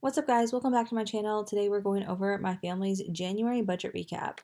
What's up guys, welcome back to my channel. Today we're going over my family's January budget recap.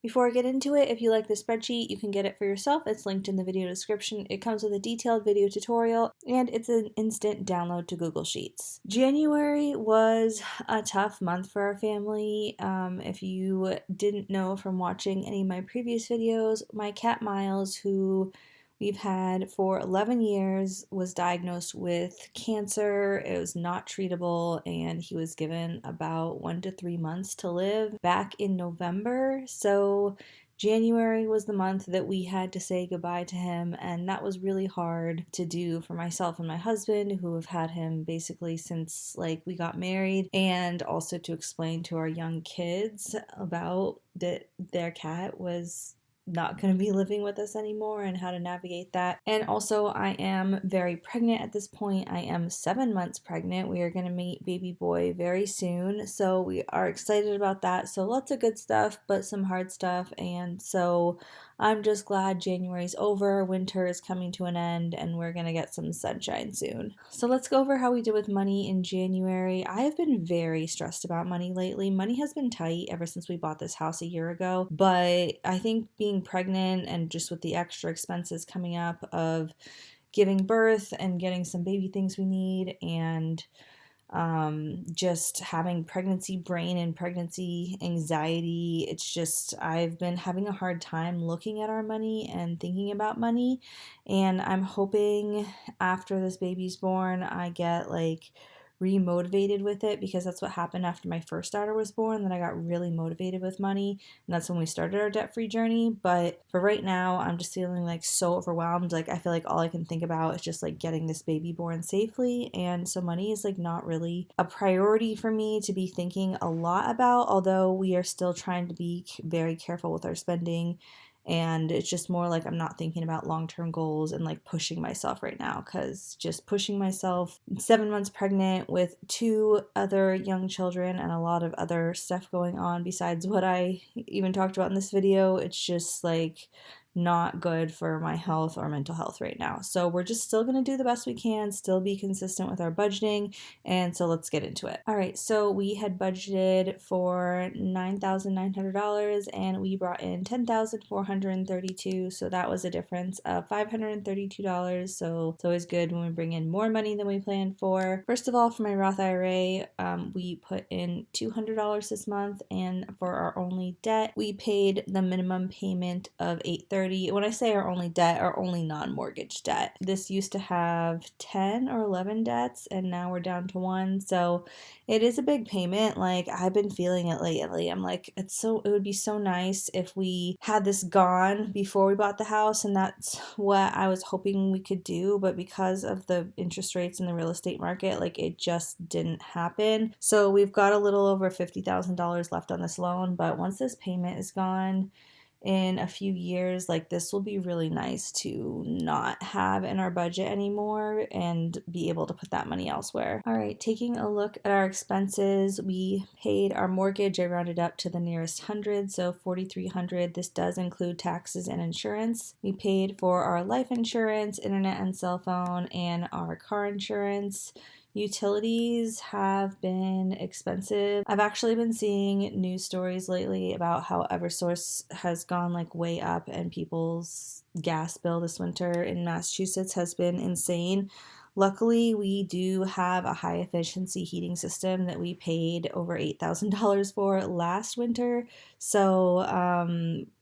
Before I get into it, if you like this spreadsheet, you can get it for yourself. It's linked in the video description. It comes with a detailed video tutorial and it's an instant download to Google Sheets. January was a tough month for our family. If you didn't know from watching any of my previous videos, my cat Miles, who we've had for 11 years, was diagnosed with cancer. It was not treatable, and he was given about 1 to 3 months to live back in November. So January was the month that we had to say goodbye to him, and that was really hard to do for myself and my husband, who have had him basically since we got married, and also to explain to our young kids about that their cat was not going to be living with us anymore and how to navigate that. And also, I am very pregnant at this point. I am 7 months pregnant. We are going to meet baby boy very soon, so we are excited about that. So lots of good stuff, but some hard stuff. And so I'm just glad January's over, winter is coming to an end, and we're going to get some sunshine soon. So let's go over how we did with money in January. I have been very stressed about money lately. Money has been tight ever since we bought this house a year ago, but I think being pregnant and just with the extra expenses coming up of giving birth and getting some baby things we need, and just having pregnancy brain and pregnancy anxiety. It's just, I've been having a hard time looking at our money and thinking about money. And I'm hoping after this baby's born, I get remotivated with it, because that's what happened after my first daughter was born. Then I got really motivated with money, and that's when we started our debt-free journey. But for right now, I'm just feeling so overwhelmed. I feel like all I can think about is just getting this baby born safely, and so money is not really a priority for me to be thinking a lot about, although we are still trying to be very careful with our spending. And it's just more I'm not thinking about long-term goals and pushing myself right now, because just pushing myself, 7 months pregnant with 2 other young children and a lot of other stuff going on besides what I even talked about in this video, it's just not good for my health or mental health right now. So we're just still going to do the best we can, still be consistent with our budgeting, and so let's get into it. All right, so we had budgeted for $9,900 and we brought in $10,432, so that was a difference of $532. So it's always good when we bring in more money than we planned for. First of all, for my Roth IRA, we put in $200 this month, and for our only debt, we paid the minimum payment of $830. When I say our only debt, our only non-mortgage debt. This used to have 10 or 11 debts, and now we're down to 1. So it is a big payment. I've been feeling it lately. I'm it would be so nice if we had this gone before we bought the house, and that's what I was hoping we could do. But because of the interest rates in the real estate market, it just didn't happen. So we've got a little over $50,000 left on this loan, but once this payment is gone in a few years, this will be really nice to not have in our budget anymore and be able to put that money elsewhere. All right, taking a look at our expenses, we paid our mortgage. I rounded up to the nearest hundred, so $4,300. This does include taxes and insurance. We paid for our life insurance, internet and cell phone, and our car insurance. Utilities have been expensive. I've actually been seeing news stories lately about how Eversource has gone way up, and people's gas bill this winter in Massachusetts has been insane. Luckily, we do have a high efficiency heating system that we paid over $8,000 for last winter. So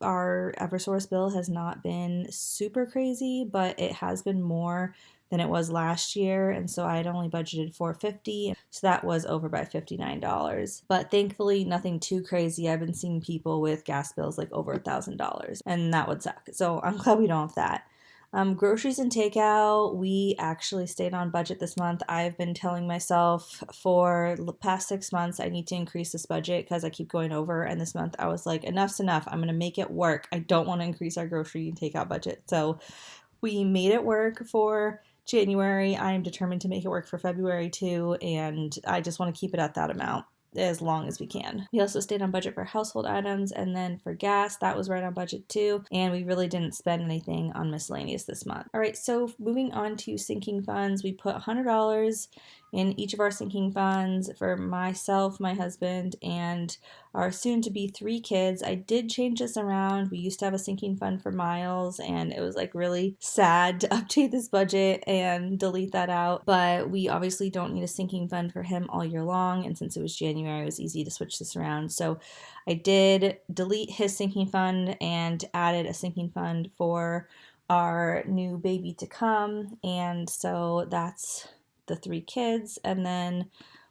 our Eversource bill has not been super crazy, but it has been more than it was last year, and so I had only budgeted $450, so that was over by $59. But thankfully, nothing too crazy. I've been seeing people with gas bills over $1,000, and that would suck. So I'm glad we don't have that. Groceries and takeout, we actually stayed on budget this month. I've been telling myself for the past 6 months I need to increase this budget because I keep going over, and this month I was enough's enough. I'm going to make it work. I don't want to increase our grocery and takeout budget. So we made it work for January. I am determined to make it work for February too, and I just want to keep it at that amount. as long as we can. We also stayed on budget for household items, and then for gas, that was right on budget too, and we really didn't spend anything on miscellaneous this month. All right, so moving on to sinking funds, we put $100 in each of our sinking funds for myself, my husband, and our soon-to-be 3 kids. I did change this around. We used to have a sinking fund for Miles, and it was like really sad to update this budget and delete that out, but we obviously don't need a sinking fund for him all year long, and since it was January, it was easy to switch this around. So I did delete his sinking fund and added a sinking fund for our new baby to come, and so that's the 3 kids. And then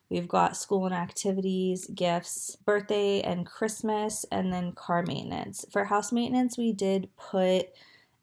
we've got school and activities, gifts, birthday and Christmas, and then car maintenance. For house maintenance, we did put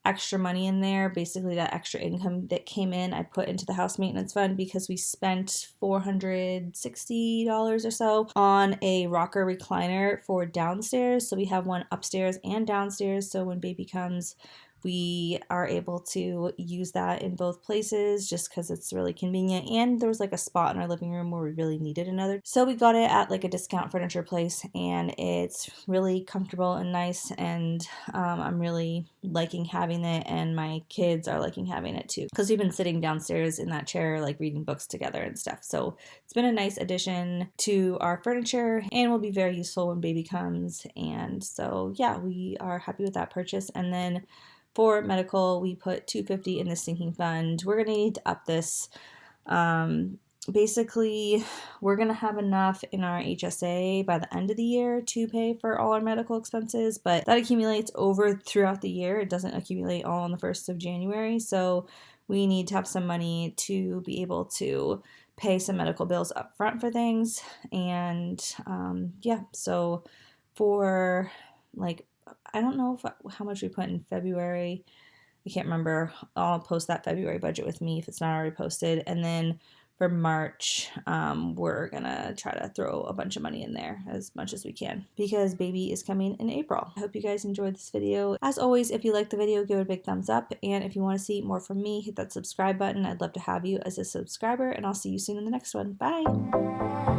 extra money in there. Basically, that extra income that came in, I put into the house maintenance fund because we spent $460 or so on a rocker recliner for downstairs. So we have one upstairs and downstairs. So when baby comes, we are able to use that in both places just because it's really convenient. And there was like a spot in our living room where we really needed another. So we got it at like a discount furniture place, and it's really comfortable and nice. And I'm really liking having it, and my kids are liking having it too because we've been sitting downstairs in that chair like reading books together and stuff. So it's been a nice addition to our furniture and will be very useful when baby comes. And so yeah, we are happy with that purchase. And then for medical, we put $250 in the sinking fund. We're going to need to up this. Basically, we're going to have enough in our HSA by the end of the year to pay for all our medical expenses, but that accumulates over throughout the year. It doesn't accumulate all on the 1st of January, so we need to have some money to be able to pay some medical bills up front for things. And yeah, so for like, I don't know how much we put in February. I can't remember. I'll post that February budget with me if it's not already posted. And then for March, we're going to try to throw a bunch of money in there as much as we can because baby is coming in April. I hope you guys enjoyed this video. As always, if you liked the video, give it a big thumbs up. And if you want to see more from me, hit that subscribe button. I'd love to have you as a subscriber, and I'll see you soon in the next one. Bye!